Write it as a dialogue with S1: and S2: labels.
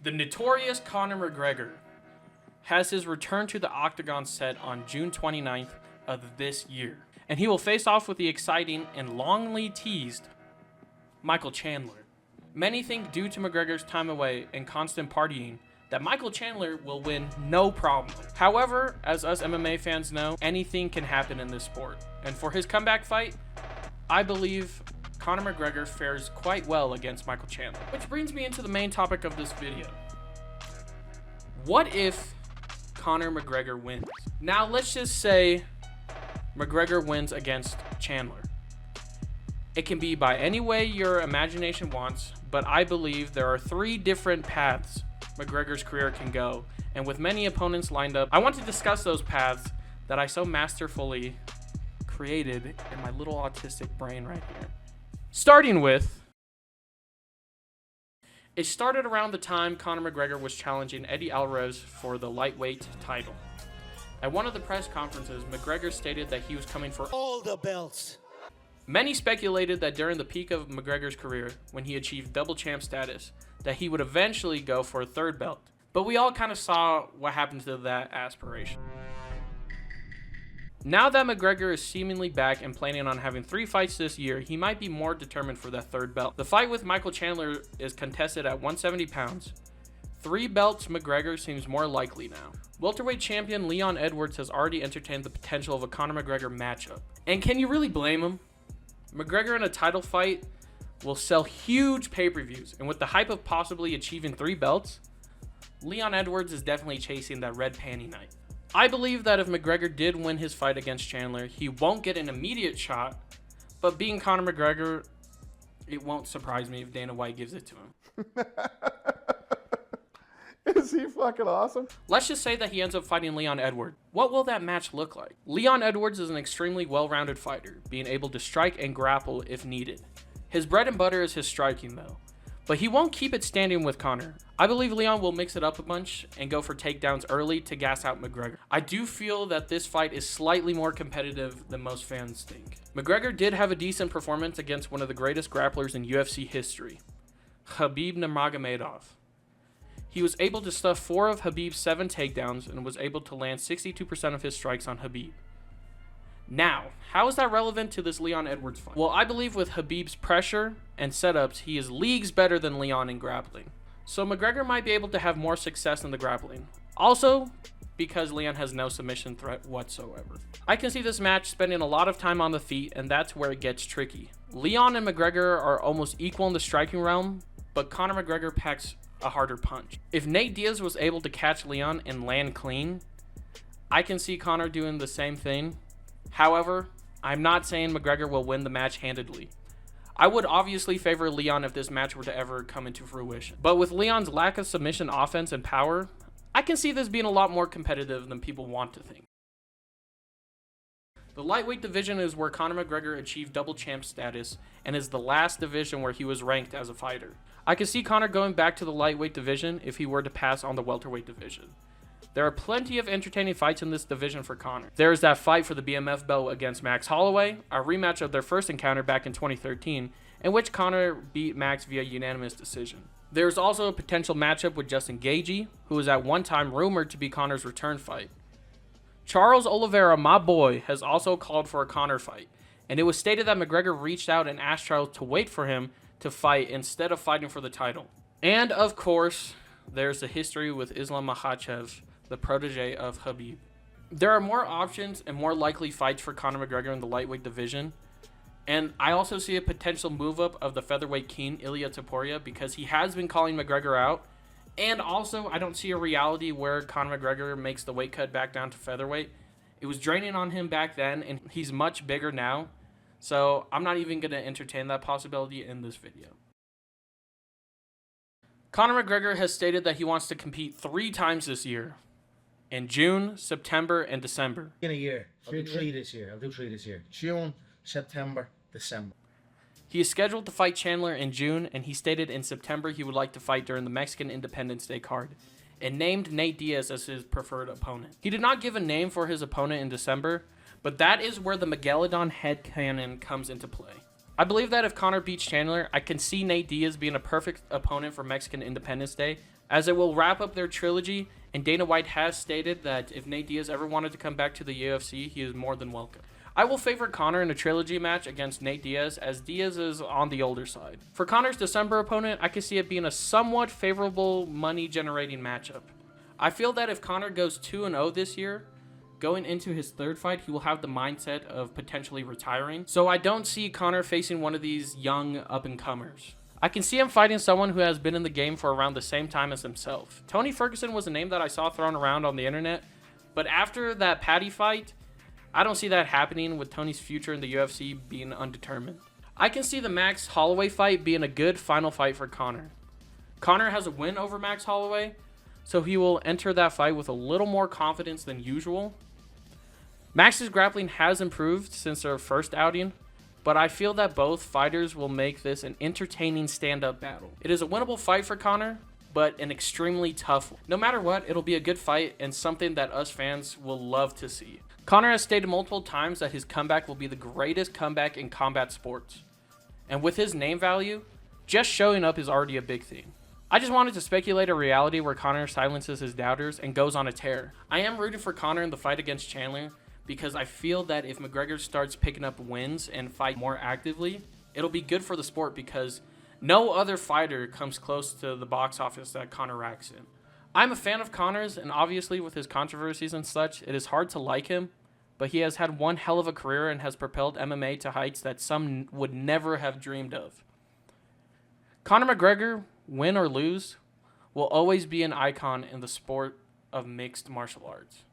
S1: The notorious Conor McGregor has his return to the octagon set on June 29th of this year, and he will face off with the exciting and longly teased Michael Chandler. Many think due to McGregor's time away and constant partying that Michael Chandler will win no problem. However, as us MMA fans know, anything can happen in this sport, and for his comeback fight, I believe Conor McGregor fares quite well against Michael Chandler. Which brings me into the main topic of this video. What if Conor McGregor wins? Now let's just say McGregor wins against Chandler. It can be by any way your imagination wants, but I believe there are 3 different paths McGregor's career can go, and with many opponents lined up, I want to discuss those paths that I so masterfully created in my little autistic brain right here. Starting with, it started around the time Conor McGregor was challenging Eddie Alvarez for the lightweight title. At one of the press conferences, McGregor stated that he was coming for all the belts. Many speculated that during the peak of McGregor's career, when he achieved double champ status, that he would eventually go for a 3rd belt. But we all kind of saw what happened to that aspiration. Now that McGregor is seemingly back and planning on having 3 fights this year, he might be more determined for that 3rd belt. The fight with Michael Chandler is contested at 170 pounds. 3 belts McGregor seems more likely now. Welterweight champion Leon Edwards has already entertained the potential of a Conor McGregor matchup. And can you really blame him? McGregor in a title fight will sell huge pay-per-views, and with the hype of possibly achieving 3 belts, Leon Edwards is definitely chasing that red panty night. I believe that if McGregor did win his fight against Chandler, he won't get an immediate shot, but being Conor McGregor, it won't surprise me if Dana White gives it to him.
S2: Is he fucking awesome?
S1: Let's just say that he ends up fighting Leon Edwards. What will that match look like? Leon Edwards is an extremely well-rounded fighter, being able to strike and grapple if needed. His bread and butter is his striking though, but he won't keep it standing with Conor. I believe Leon will mix it up a bunch and go for takedowns early to gas out McGregor. I do feel that this fight is slightly more competitive than most fans think. McGregor did have a decent performance against one of the greatest grapplers in UFC history, Khabib Nurmagomedov. He was able to stuff 4 of Khabib's 7 takedowns and was able to land 62% of his strikes on Khabib. Now, how is that relevant to this Leon Edwards fight? Well, I believe with Khabib's pressure and setups, he is leagues better than Leon in grappling. So McGregor might be able to have more success in the grappling. Also, because Leon has no submission threat whatsoever. I can see this match spending a lot of time on the feet, and that's where it gets tricky. Leon and McGregor are almost equal in the striking realm, but Conor McGregor packs a harder punch. If Nate Diaz was able to catch Leon and land clean, I can see Conor doing the same thing. However, I'm not saying McGregor will win the match handedly. I would obviously favor Leon if this match were to ever come into fruition. But with Leon's lack of submission offense and power, I can see this being a lot more competitive than people want to think. The lightweight division is where Conor McGregor achieved double champ status and is the last division where he was ranked as a fighter. I could see Conor going back to the lightweight division if he were to pass on the welterweight division. There are plenty of entertaining fights in this division for Conor. There is that fight for the BMF belt against Max Holloway, a rematch of their first encounter back in 2013, in which Conor beat Max via unanimous decision. There is also a potential matchup with Justin Gaethje, who was at one time rumored to be Conor's return fight. Charles Oliveira, my boy, has also called for a Conor fight, and it was stated that McGregor reached out and asked Charles to wait for him to fight instead of fighting for the title. And of course, there's the history with Islam Makhachev, the protege of Khabib. There are more options and more likely fights for Conor McGregor in the lightweight division, and I also see a potential move up of the featherweight king Ilia Topuria because he has been calling McGregor out, and also I don't see a reality where Conor McGregor makes the weight cut back down to featherweight. It was draining on him back then, and he's much bigger now, so I'm not even going to entertain that possibility in this video. Conor McGregor has stated that he wants to compete 3 times this year, in June, September, and December.
S3: In a year. I'll do 3 this year. I'll do 3 this year. June, September, December.
S1: He is scheduled to fight Chandler in June, and he stated in September he would like to fight during the Mexican Independence Day card, and named Nate Diaz as his preferred opponent. He did not give a name for his opponent in December, but that is where the Megalodon headcanon comes into play. I believe that if Conor beats Chandler, I can see Nate Diaz being a perfect opponent for Mexican Independence Day as it will wrap up their trilogy, and Dana White has stated that if Nate Diaz ever wanted to come back to the UFC, he is more than welcome. I will favor Conor in a trilogy match against Nate Diaz, as Diaz is on the older side. For Conor's December opponent, I can see it being a somewhat favorable money-generating matchup. I feel that if Conor goes 2-0 this year, going into his third fight, he will have the mindset of potentially retiring. So I don't see Conor facing one of these young up-and-comers. I can see him fighting someone who has been in the game for around the same time as himself. Tony Ferguson was a name that I saw thrown around on the internet, but after that Paddy fight, I don't see that happening, with Tony's future in the UFC being undetermined. I can see the Max Holloway fight being a good final fight for Conor. Conor has a win over Max Holloway, so he will enter that fight with a little more confidence than usual. Max's grappling has improved since their first outing, but I feel that both fighters will make this an entertaining stand-up battle. It is a winnable fight for Conor, but an extremely tough one. No matter what, it'll be a good fight and something that us fans will love to see. Conor has stated multiple times that his comeback will be the greatest comeback in combat sports. And with his name value, just showing up is already a big thing. I just wanted to speculate a reality where Conor silences his doubters and goes on a tear. I am rooting for Conor in the fight against Chandler, because I feel that if McGregor starts picking up wins and fight more actively, it'll be good for the sport, because no other fighter comes close to the box office that Conor racks in. I'm a fan of Conor's, and obviously with his controversies and such, it is hard to like him, but he has had one hell of a career and has propelled MMA to heights that some would never have dreamed of. Conor McGregor, win or lose, will always be an icon in the sport of mixed martial arts.